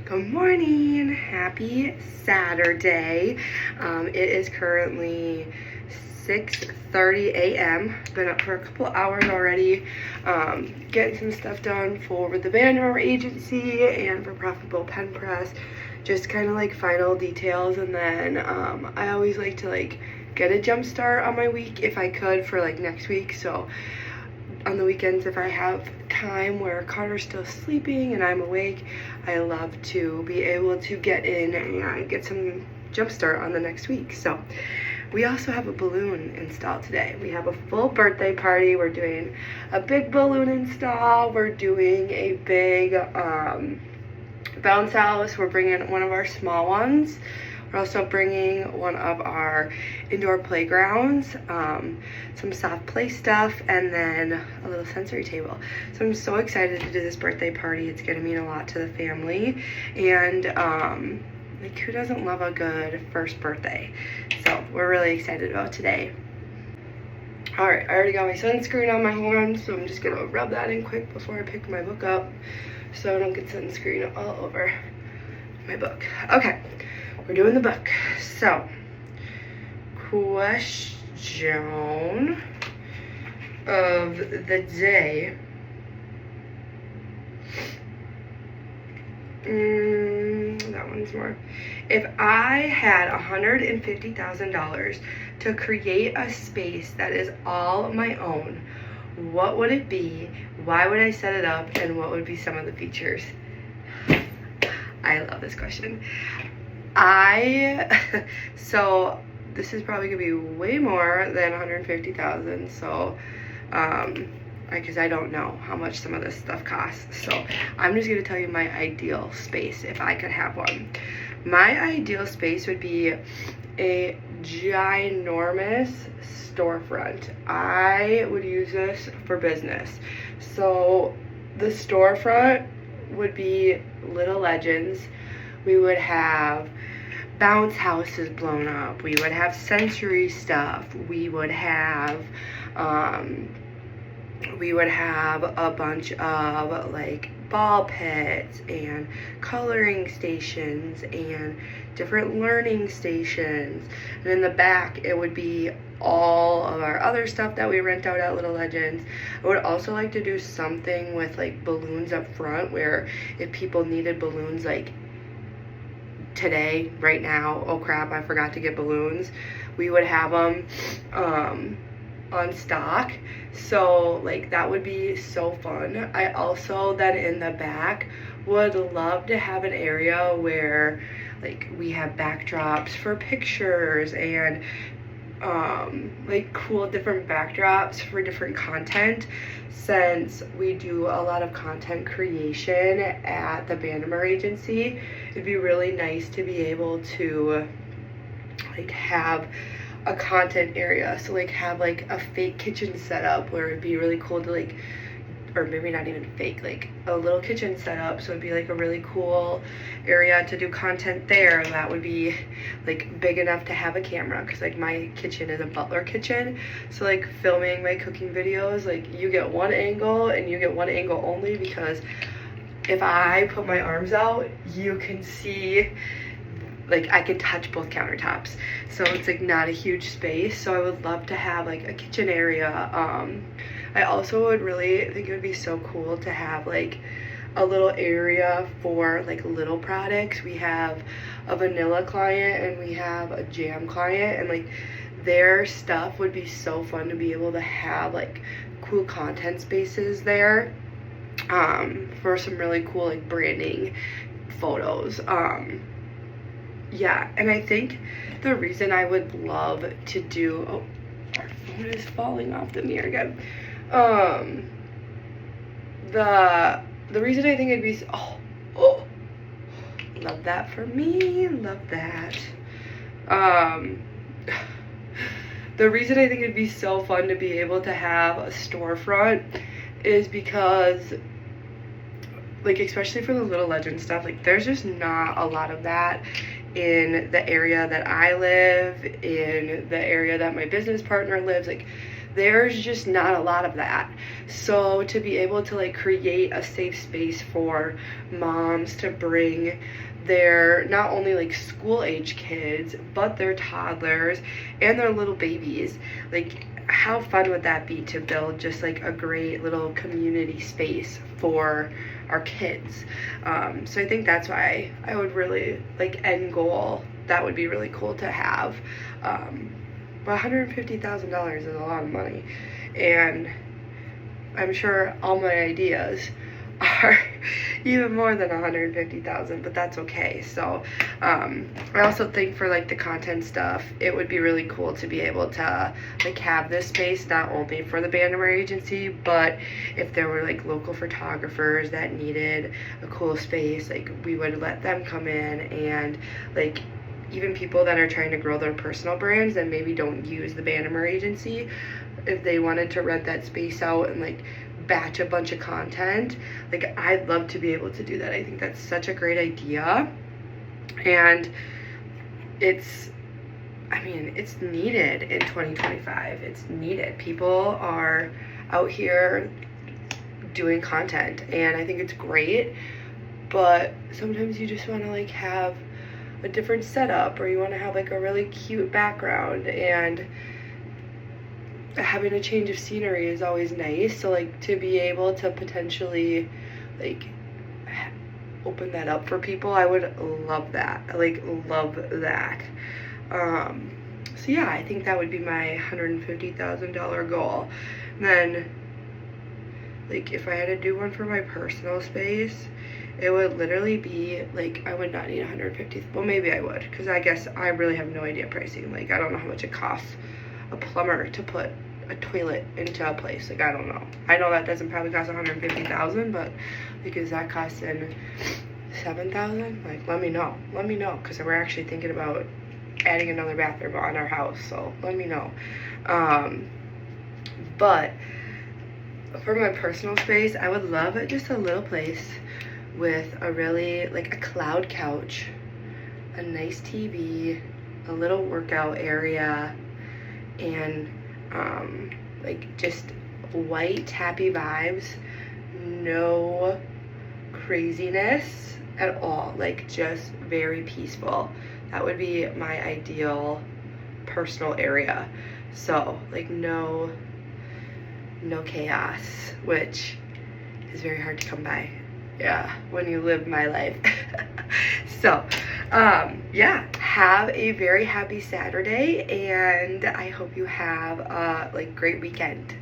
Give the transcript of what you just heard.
Good morning, happy Saturday. It is currently 6:30 a.m. Been up for a couple hours already, getting some stuff done for the Bandemer agency and for Profitable Pen Press, just kind of like final details. And then I always like to get a jump start on my week if I could for next week. So on the weekends, if I have time where Carter's still sleeping and I'm awake, I love to be able to get in and get some jump start on the next week. So we also have a balloon install today. We have a full birthday party. We're doing a big balloon install. We're doing a big bounce house. We're bringing one of our small ones. We're also bringing one of our indoor playgrounds, some soft play stuff, and then a little sensory table. So I'm so excited to do this birthday party. It's going to mean a lot to the family, and who doesn't love a good first birthday? So we're really excited about today. All right, I already got my sunscreen on my hand, so I'm just going to rub that in quick before I pick my book up so I don't get sunscreen all over my book. Okay. We're doing the book. So, question of the day. That one's more. If I had $150,000 to create a space that is all my own, what would it be? Why would I set it up? And what would be some of the features? I love this question. So this is probably gonna be way more than 150,000. So, because I don't know how much some of this stuff costs. So I'm just gonna tell you my ideal space if I could have one. My ideal space would be a ginormous storefront. I would use this for business. So the storefront would be Little Legends. We would have bounce houses blown up. We would have sensory stuff. We would have a bunch of ball pits and coloring stations and different learning stations. And in the back, it would be all of our other stuff that we rent out at Little Legends. I would also like to do something with balloons up front, where if people needed balloons today, right now, oh crap, I forgot to get balloons, we would have them on stock. So that would be so fun. I also then in the back would love to have an area where we have backdrops for pictures and cool different backdrops for different content. Since we do a lot of content creation at the Bandemer agency, it'd be really nice to be able to have a content area. So have a fake kitchen setup where it'd be really cool to or maybe not even fake, a little kitchen setup. So it'd be a really cool area to do content there. That would be big enough to have a camera, because my kitchen is a butler kitchen. So filming my cooking videos, you get one angle and you get one angle only, because if I put my arms out, you can see I could touch both countertops. So it's not a huge space. So I would love to have a kitchen area. I also would really think it would be so cool to have a little area for little products. We have a vanilla client and we have a jam client, and their stuff would be so fun to be able to have cool content spaces there for some really cool branding photos. Yeah, and I think the reason I would love to do, oh, our phone is falling off the mirror again. The reason I think it'd be, love that for me, love that. The reason I think it'd be so fun to be able to have a storefront is because especially for the Little Legend stuff, there's just not a lot of that in the area that I live, in the area that my business partner lives. there's just not a lot of that. So to be able to like create a safe space for moms to bring their not only like school age kids, but their toddlers and their little babies, like how fun would that be to build just like a great little community space for our kids? So I think that's why I would really like end goal, that would be really cool to have. But $150,000 is a lot of money, and I'm sure all my ideas are even more than 150,000, but that's okay. So I also think for like the content stuff, it would be really cool to be able to like have this space not only for the Bandemer agency, but if there were like local photographers that needed a cool space, like we would let them come in, and like even people that are trying to grow their personal brands and maybe don't use the Bandemer agency, if they wanted to rent that space out and like batch a bunch of content, like I'd love to be able to do that. I think that's such a great idea, and it's needed in 2025. It's needed. People are out here doing content, and I think it's great, but sometimes you just want to like have a different setup, or you want to have like a really cute background, and having a change of scenery is always nice. So like to be able to potentially like open that up for people, I would love that. I like love that. So yeah, I think that would be my $150,000 goal. And then like if I had to do one for my personal space, it would literally be like, I would not need 150. Well, maybe I would, because I guess I really have no idea pricing. Like I don't know how much it costs a plumber to put a toilet into a place. Like I don't know. I know that doesn't probably cost 150,000, but like is that costing 7,000? Like let me know, because we're actually thinking about adding another bathroom on our house, so let me know. But for my personal space, I would love just a little place with a really like a cloud couch, a nice TV, a little workout area, and like just white happy vibes, no craziness at all, like just very peaceful. That would be my ideal personal area. So like no chaos, which is very hard to come by, yeah, when you live my life. So yeah, have a very happy Saturday, and I hope you have a like great weekend.